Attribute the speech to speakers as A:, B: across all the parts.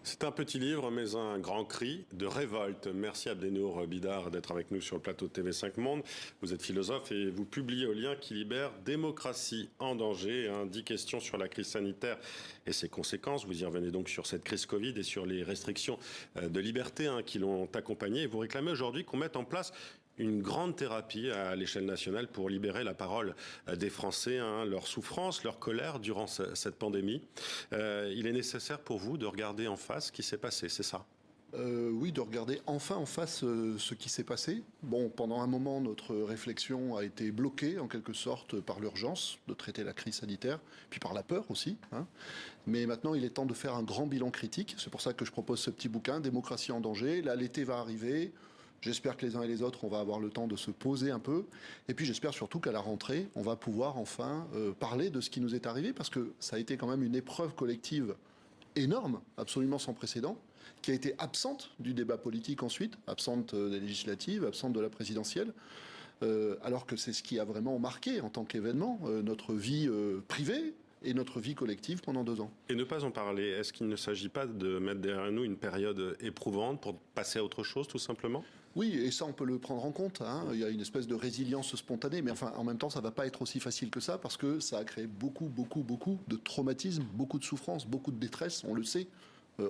A: C'est un petit livre, mais un grand cri de révolte. Merci Abdenour Bidar d'être avec nous sur le plateau de TV5 Monde. Vous êtes philosophe et vous publiez au Lien qui libère Démocratie en danger. 10 questions sur la crise sanitaire et ses conséquences. Vous y revenez donc sur cette crise Covid et sur les restrictions de liberté qui l'ont accompagnée. Et vous réclamez aujourd'hui qu'on mette en place une grande thérapie à l'échelle nationale pour libérer la parole des Français, leur souffrance, leur colère durant cette pandémie. Il est nécessaire pour vous de regarder en face ce qui s'est passé, c'est ça ?
B: Oui, de regarder enfin en face ce qui s'est passé. Bon, pendant un moment, notre réflexion a été bloquée, en quelque sorte, par l'urgence de traiter la crise sanitaire, puis par la peur aussi. Mais maintenant, il est temps de faire un grand bilan critique. C'est pour ça que je propose ce petit bouquin, Démocratie en danger. Là, l'été va arriver. J'espère que les uns et les autres, on va avoir le temps de se poser un peu. Et puis j'espère surtout qu'à la rentrée, on va pouvoir enfin parler de ce qui nous est arrivé, parce que ça a été quand même une épreuve collective énorme, absolument sans précédent, qui a été absente du débat politique ensuite, absente des législatives, absente de la présidentielle, alors que c'est ce qui a vraiment marqué en tant qu'événement notre vie privée et notre vie collective pendant 2 ans.
A: Et ne pas en parler, est-ce qu'il ne s'agit pas de mettre derrière nous une période éprouvante pour passer à autre chose, tout simplement ?
B: Oui, et ça, on peut le prendre en compte. Il y a une espèce de résilience spontanée, mais enfin, en même temps, ça va pas être aussi facile que ça, parce que ça a créé beaucoup de traumatismes, beaucoup de souffrances, beaucoup de détresse, on le sait.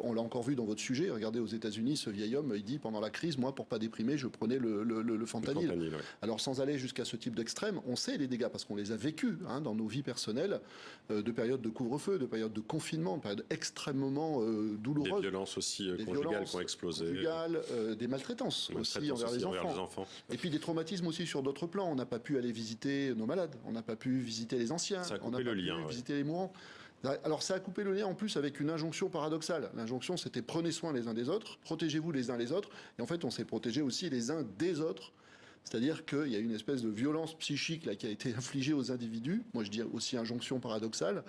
B: On l'a encore vu dans votre sujet. Regardez, aux États-Unis, ce vieil homme, il dit pendant la crise, moi, pour pas déprimer, je prenais le fentanyl.
A: Ouais.
B: Alors, sans aller jusqu'à ce type d'extrême, on sait les dégâts parce qu'on les a vécus dans nos vies personnelles, de périodes de couvre-feu, de périodes de confinement, de périodes extrêmement douloureuses.
A: Des violences aussi conjugales qui ont explosé.
B: Des maltraitances aussi envers les enfants. Et puis des traumatismes aussi sur d'autres plans. On n'a pas pu aller visiter nos malades, on n'a pas pu visiter les anciens,
A: ça a
B: on n'a
A: coupé
B: pas
A: le
B: pu
A: lien,
B: visiter les mourants. Alors ça a coupé le lien en plus avec une injonction paradoxale. L'injonction, c'était prenez soin les uns des autres, protégez-vous les uns les autres. Et en fait, on s'est protégé aussi les uns des autres. C'est-à-dire qu'il y a une espèce de violence psychique là, qui a été infligée aux individus. Moi, je dis aussi injonction paradoxale,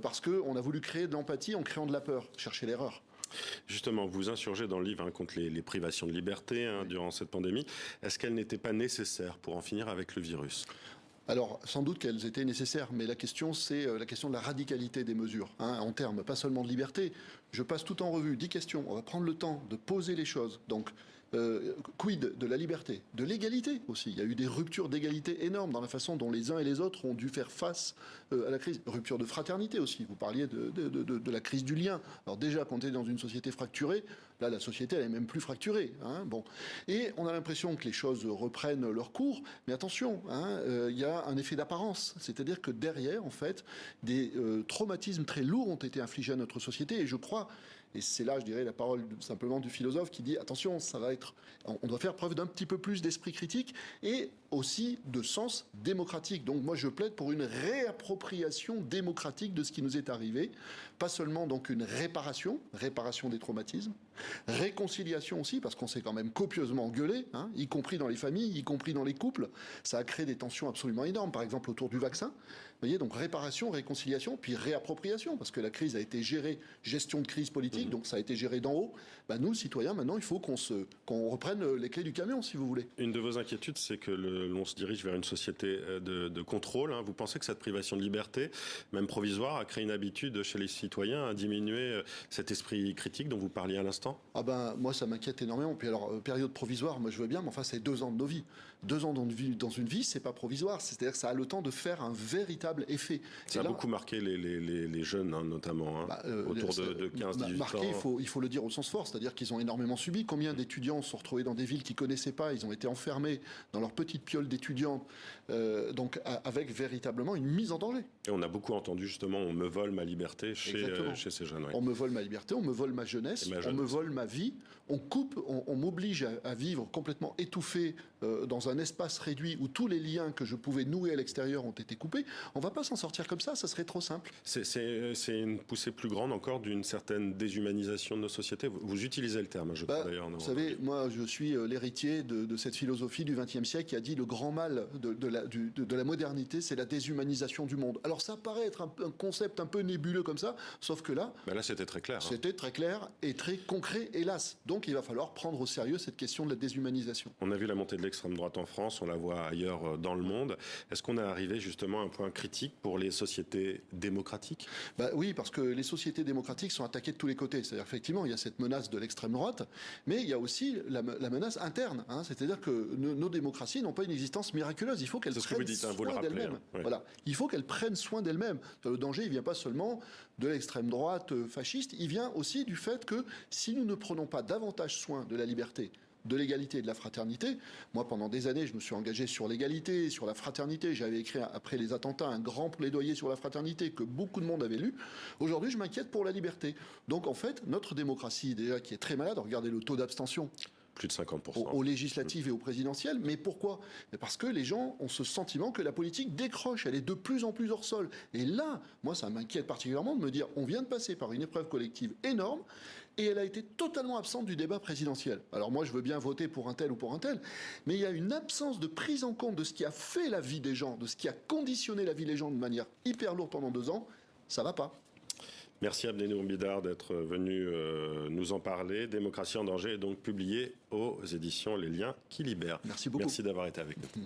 B: parce qu'on a voulu créer de l'empathie en créant de la peur, chercher l'erreur.
A: Justement, vous insurgez dans le livre contre les privations de liberté durant cette pandémie. Est-ce qu'elles n'étaient pas nécessaires pour en finir avec le virus ?
B: Alors, sans doute qu'elles étaient nécessaires, mais la question, c'est la question de la radicalité des mesures, en termes pas seulement de liberté. Je passe tout en revue, 10 questions, on va prendre le temps de poser les choses. Donc, quid de la liberté, de l'égalité aussi. Il y a eu des ruptures d'égalité énormes dans la façon dont les uns et les autres ont dû faire face à la crise. Rupture de fraternité aussi, vous parliez de la crise du lien. Alors déjà, quand on est dans une société fracturée, là, la société, elle est même plus fracturée. Bon. Et on a l'impression que les choses reprennent leur cours, mais attention, il y a un effet d'apparence, c'est-à-dire que derrière, en fait, des traumatismes très lourds ont été infligés à notre société, et je crois, et c'est là, je dirais, la parole simplement du philosophe qui dit, attention, ça va être, on doit faire preuve d'un petit peu plus d'esprit critique, et aussi de sens démocratique. Donc moi, je plaide pour une réappropriation démocratique de ce qui nous est arrivé, pas seulement donc une réparation des traumatismes, réconciliation aussi, parce qu'on s'est quand même copieusement engueulé, y compris dans les familles, y compris dans les couples, ça a créé des tensions absolument énormes, par exemple autour du vaccin. Vous voyez, donc réparation, réconciliation, puis réappropriation, parce que la crise a été gérée, gestion de crise politique, donc ça a été géré d'en haut. Nous, citoyens, maintenant, il faut qu'on reprenne les clés du camion, si vous voulez.
A: Une de vos inquiétudes, c'est que l'on se dirige vers une société de contrôle. Vous pensez que cette privation de liberté, même provisoire, a créé une habitude chez les citoyens à diminuer cet esprit critique dont vous parliez à l'instant ?
B: Moi, ça m'inquiète énormément. Puis alors, période provisoire, moi je veux bien, mais enfin, c'est 2 ans de nos vies. 2 ans dans une vie, c'est pas provisoire. C'est-à-dire que ça a le temps de faire un véritable effet.
A: Ça a beaucoup marqué les jeunes, notamment, autour de 15-18 ans.
B: Il faut le dire au sens fort, c'est-à-dire qu'ils ont énormément subi. Combien d'étudiants se sont retrouvés dans des villes qu'ils connaissaient pas, ils ont été enfermés dans leur petite piole d'étudiants, donc avec véritablement une mise en danger.
A: Et on a beaucoup entendu justement, on me vole ma liberté chez ces jeunes. Ouais.
B: On me vole ma liberté, on me vole ma jeunesse, on me vole ma vie, on m'oblige à vivre complètement étouffé dans un espace réduit où tous les liens que je pouvais nouer à l'extérieur ont été coupés. On va pas s'en sortir comme ça serait trop simple.
A: C'est une poussée plus grande encore d'une certaine déshumanisation de nos sociétés. Vous utilisez le terme, je crois d'ailleurs.
B: Vous savez, moi je suis l'héritier de cette philosophie du XXe siècle qui a dit le grand mal de la modernité, c'est la déshumanisation du monde. Alors Alors ça paraît être un concept un peu nébuleux comme ça, sauf que là,
A: Là, c'était très clair.
B: c'était très clair et très concret, hélas. Donc il va falloir prendre au sérieux cette question de la déshumanisation.
A: On a vu la montée de l'extrême droite en France, on la voit ailleurs dans le monde. Est-ce qu'on est arrivé justement à un point critique pour les sociétés démocratiques?
B: Oui, parce que les sociétés démocratiques sont attaquées de tous les côtés. C'est-à-dire effectivement, il y a cette menace de l'extrême droite, mais il y a aussi la menace interne. C'est-à-dire que nos démocraties n'ont pas une existence miraculeuse. Il faut qu'elles prennent soin d'elles-mêmes.
A: Oui.
B: Voilà. Il faut qu'elles prennent soin d'elles-mêmes. Le danger, il ne vient pas seulement de l'extrême droite fasciste, il vient aussi du fait que si nous ne prenons pas davantage soin de la liberté, de l'égalité et de la fraternité. Moi, pendant des années, je me suis engagé sur l'égalité, sur la fraternité. J'avais écrit, après les attentats, un grand plaidoyer sur la fraternité que beaucoup de monde avait lu. Aujourd'hui, je m'inquiète pour la liberté. Donc, en fait, notre démocratie, déjà, qui est très malade, regardez le taux d'abstention.
A: Plus de 50%.
B: Aux législatives et aux présidentielles. Mais pourquoi? Parce que les gens ont ce sentiment que la politique décroche, elle est de plus en plus hors sol. Et là, moi, ça m'inquiète particulièrement de me dire, on vient de passer par une épreuve collective énorme, et elle a été totalement absente du débat présidentiel. Alors moi, je veux bien voter pour un tel ou pour un tel, mais il y a une absence de prise en compte de ce qui a fait la vie des gens, de ce qui a conditionné la vie des gens de manière hyper lourde pendant 2 ans. Ça va pas.
A: Merci Abdenour Bidar d'être venu nous en parler. Démocratie en danger est donc publié aux éditions Les Liens qui libèrent.
B: Merci beaucoup.
A: Merci d'avoir été avec nous.